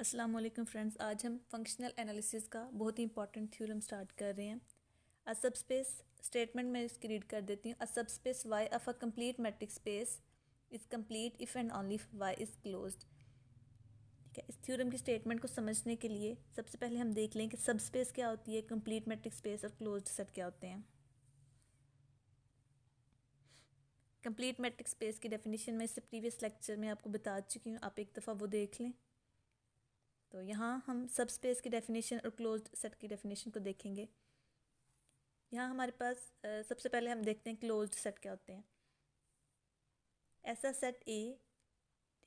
अस्सलाम वालेकुम फ्रेंड्स, आज हम फंक्शनल एनालिसिस का बहुत ही इंपॉर्टेंट थ्योरम स्टार्ट कर रहे हैं। अ सबस्पेस स्टेटमेंट में इसकी रीड कर देती हूँ। A subspace Y of a complete matrix space is complete if and only if Y is closed. ठीक है, इस थ्योरम की स्टेटमेंट को समझने के लिए सबसे पहले हम देख लें कि सबस्पेस क्या होती है, कंप्लीट मैट्रिक्स स्पेस और क्लोज्ड सेट क्या होते हैं। कंप्लीट मैट्रिक्स स्पेस की डेफिनेशन में इससे प्रीवियस लेक्चर में आपको बता चुकी हूँ, आप एक दफ़ा वो देख लें। तो यहाँ हम सब स्पेस की डेफिनेशन और क्लोज्ड सेट की डेफिनेशन को देखेंगे। यहाँ हमारे पास सबसे पहले हम देखते हैं क्लोज्ड सेट क्या होते हैं। ऐसा सेट ए,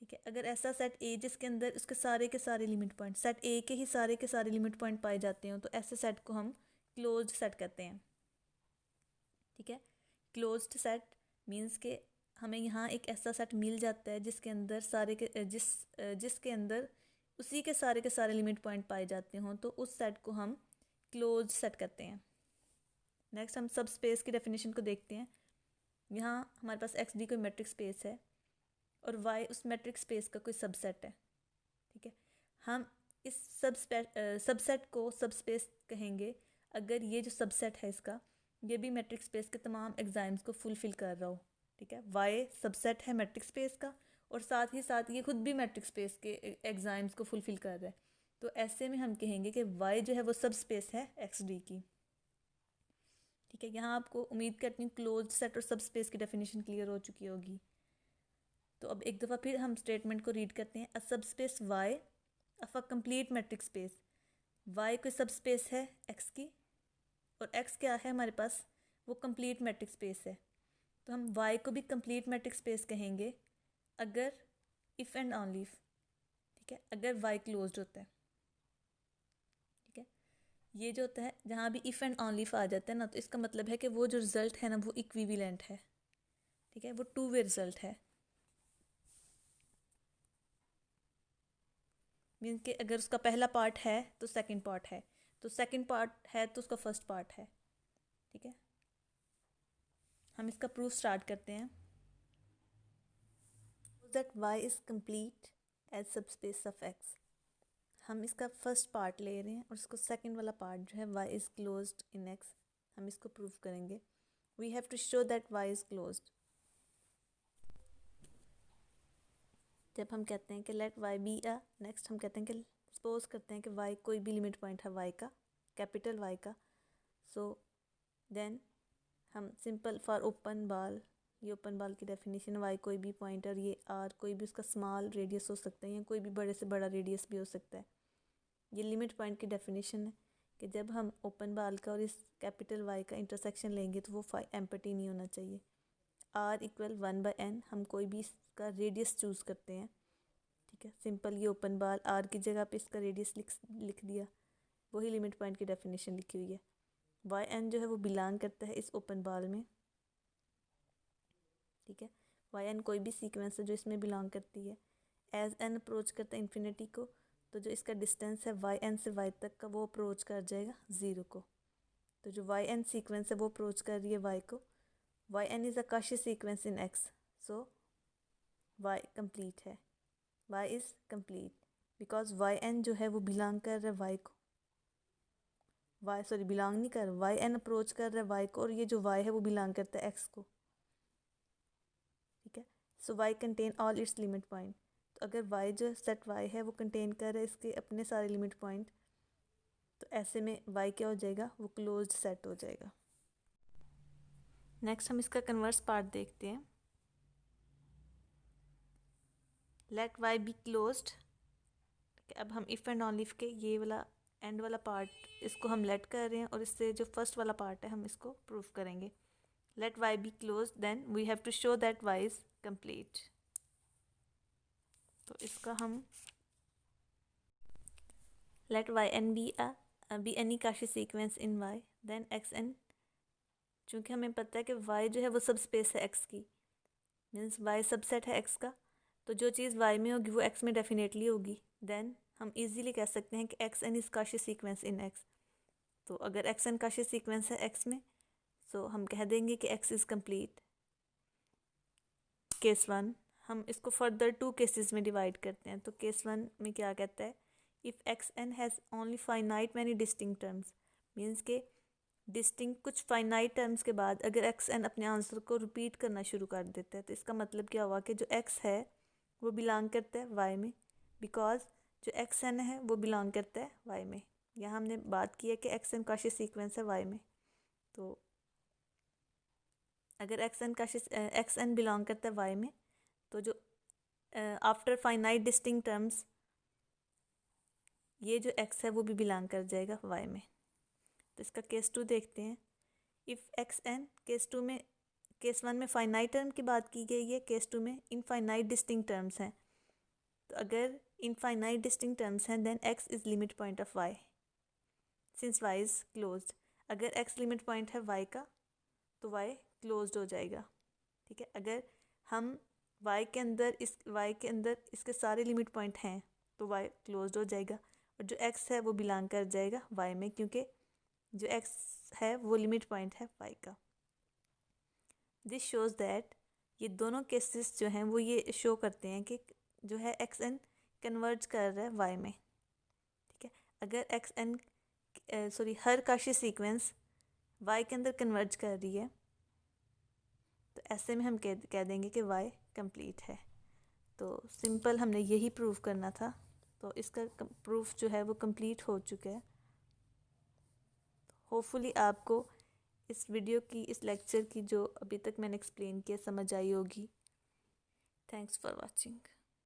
ठीक है, अगर ऐसा सेट ए जिसके अंदर उसके सारे के सारे लिमिट पॉइंट, सेट ए के ही सारे के सारे लिमिट पॉइंट पाए जाते हो, तो ऐसे सेट को हम क्लोज्ड सेट कहते हैं। ठीक है, क्लोज्ड सेट मीन्स के हमें यहाँ एक ऐसा सेट मिल जाता है जिसके अंदर सारे के जिसके अंदर उसी के सारे लिमिट पॉइंट पाए जाते हों, तो उस सेट को हम क्लोज्ड सेट कहते हैं। नेक्स्ट हम सब स्पेस की डेफिनेशन को देखते हैं। यहाँ हमारे पास एक्स डी कोई मैट्रिक्स स्पेस है और वाई उस मैट्रिक्स स्पेस का कोई सबसेट है। ठीक है, हम इस सबसेट को सबस्पेस कहेंगे अगर ये जो सबसेट है इसका ये भी मैट्रिक्स स्पेस के तमाम एग्जाम्स को फुलफिल कर रहा हो। ठीक है, वाई सबसेट है मैट्रिक्स स्पेस का और साथ ही साथ ये खुद भी मैट्रिक्स स्पेस के एग्जाम्स को फुलफिल कर रहा है, तो ऐसे में हम कहेंगे कि वाई जो है वो सब स्पेस है एक्स डी की। ठीक है, यहाँ आपको उम्मीद करती हूँ क्लोज्ड सेट और सब स्पेस की डेफिनेशन क्लियर हो चुकी होगी। तो अब एक दफ़ा फिर हम स्टेटमेंट को रीड करते हैं। A subspace Y of a complete matrix space, Y कोई सब स्पेस है एक्स की और एक्स क्या है हमारे पास, वो कंप्लीट मैट्रिक्स स्पेस है। तो हम वाई को भी कंप्लीट मैट्रिक्स स्पेस कहेंगे अगर इफ़ एंड ऑनली इफ, ठीक है, अगर वाई क्लोज्ड होता है। ठीक है, ये जो होता है जहाँ भी इफ़ एंड ऑनली इफ आ जाता है ना, तो इसका मतलब है कि वो जो रिजल्ट है ना वो इक्विवेलेंट है। ठीक है, वो टू वे रिजल्ट है। मीन्स कि अगर उसका पहला पार्ट है तो सेकंड पार्ट है, तो सेकंड पार्ट है तो उसका फर्स्ट पार्ट है। ठीक है, हम इसका प्रूफ स्टार्ट करते हैं। That Y is complete as subspace of X. हम इसका फर्स्ट पार्ट ले रहे हैं और उसको सेकंड वाला पार्ट जो है Y is closed in X, हम इसको प्रूफ करेंगे। We have to show that Y is closed. जब हम कहते हैं कि let Y be a, next हम कहते हैं कि सपोज करते हैं कि वाई कोई भी लिमिट पॉइंट है वाई का, कैपिटल वाई का, सो देन हम सिंपल फॉर ओपन बॉल, ये ओपन बॉल की डेफिनेशन, वाई कोई भी पॉइंटर, ये आर कोई भी उसका स्मॉल रेडियस हो सकता है या कोई भी बड़े से बड़ा रेडियस भी हो सकता है। ये लिमिट पॉइंट की डेफिनेशन है कि जब हम ओपन बॉल का और इस कैपिटल वाई का इंटरसेक्शन लेंगे तो वो एम्पटी नहीं होना चाहिए। आर इक्वल 1/n, हम कोई भी इसका रेडियस चूज़ करते हैं। ठीक है, सिंपल ये ओपन बॉल आर की जगह पे इसका रेडियस लिख दिया, वही लिमिट पॉइंट की डेफिनेशन लिखी हुई है। वाई एन जो है वो बिलोंग करता है इस ओपन बॉल में। ठीक है, वाई एन कोई भी सीक्वेंस है जो इसमें बिलोंग करती है। एज एन अप्रोच करता है इन्फिनिटी को, तो जो इसका डिस्टेंस है वाई एन से वाई तक का वो अप्रोच कर जाएगा ज़ीरो को। तो जो वाई एन सीक्वेंस है वो अप्रोच कर रही है वाई को। Y N is a Cauchy sequence in X, so Y complete है, Y is complete because Y N जो है वो बिलोंग कर रहा है वाई को, वाई सॉरी बिलोंग नहीं कर, वाई एन अप्रोच कर रहा है वाई को और ये जो वाई है वो बिलोंग करता है एक्स को। ठीक है, so Y contain all its limit point. तो अगर वाई जो सेट वाई है वो कंटेन कर रहा है इसके अपने सारे लिमिट पॉइंट, तो ऐसे में वाई क्या हो जाएगा, वो क्लोज्ड सेट हो जाएगा। नेक्स्ट हम इसका कन्वर्स पार्ट देखते हैं। लेट वाई बी क्लोज्ड, अब हम इफ़ एंड ऑनली इफ के ये वाला एंड वाला पार्ट इसको हम लेट कर रहे हैं और इससे जो फर्स्ट वाला पार्ट है हम इसको प्रूफ करेंगे। Let Y be close, then we have to show that Y is complete. तो इसका हम let Y N be any Cauchy sequence in Y, then X N, चूँकि हमें पता है कि वाई जो है वो सब स्पेस है एक्स की, मीन्स वाई सबसेट है एक्स का, तो जो चीज़ वाई में होगी वो एक्स में डेफिनेटली होगी। देन हम इजीली कह सकते हैं कि X N is Cauchy sequence in X. तो अगर एक्स एन काशी सीक्वेंस है एक्स में, सो हम कह देंगे कि X is complete. Case one, हम इसको फर्दर टू केसेस में डिवाइड करते हैं। तो केस वन में क्या कहता है if X N has only finite many distinct terms, means के डिस्टिंक्ट कुछ फाइनाइट टर्म्स के बाद अगर एक्स एन अपने आंसर को रिपीट करना शुरू कर देता है तो इसका मतलब क्या हुआ कि जो एक्स है वो बिलोंग करता है वाई में, बिकॉज जो एक्स एन है वो बिलोंग करता है वाई में। यहाँ हमने बात की है कि एक्स एन काशी सीक्वेंस है वाई में, तो अगर एक्स एन बिलोंग करता है वाई में तो जो आफ्टर फाइनाइट डिस्टिंक्ट टर्म्स ये जो एक्स है वो भी बिलोंग कर जाएगा वाई में। तो इसका केस 2 देखते हैं। इफ़ एक्स एन केस 1 में फाइनाइट टर्म की बात की गई है, केस 2 में इनफाइनाइट डिस्टिंक्ट टर्म्स हैं। तो अगर इनफाइनाइट डिस्टिंक्ट टर्म्स हैं then X is limit point of Y since Y is closed. अगर एक्स लिमिट पॉइंट है वाई का तो वाई क्लोज्ड हो जाएगा, ठीक है। अगर हम वाई के अंदर इसके सारे लिमिट पॉइंट हैं तो वाई क्लोज्ड हो जाएगा, और जो एक्स है वो बिलोंग कर जाएगा वाई में, क्योंकि जो एक्स है वो लिमिट पॉइंट है वाई का। दिस शोज़ दैट ये दोनों केसेस जो हैं वो ये शो करते हैं कि जो है एक्स एन कन्वर्ज कर रहा है वाई में, ठीक है। अगर एक्स एन हर काशी सीक्वेंस वाई के अंदर कन्वर्ज कर रही है तो ऐसे में हम कह देंगे कि वाई कंप्लीट है। तो सिंपल हमने यही प्रूव करना था, तो इसका प्रूफ जो है वो कंप्लीट हो चुका है। होपफुली आपको इस लेक्चर की जो अभी तक मैंने एक्सप्लेन किया समझ आई होगी। Thanks for watching.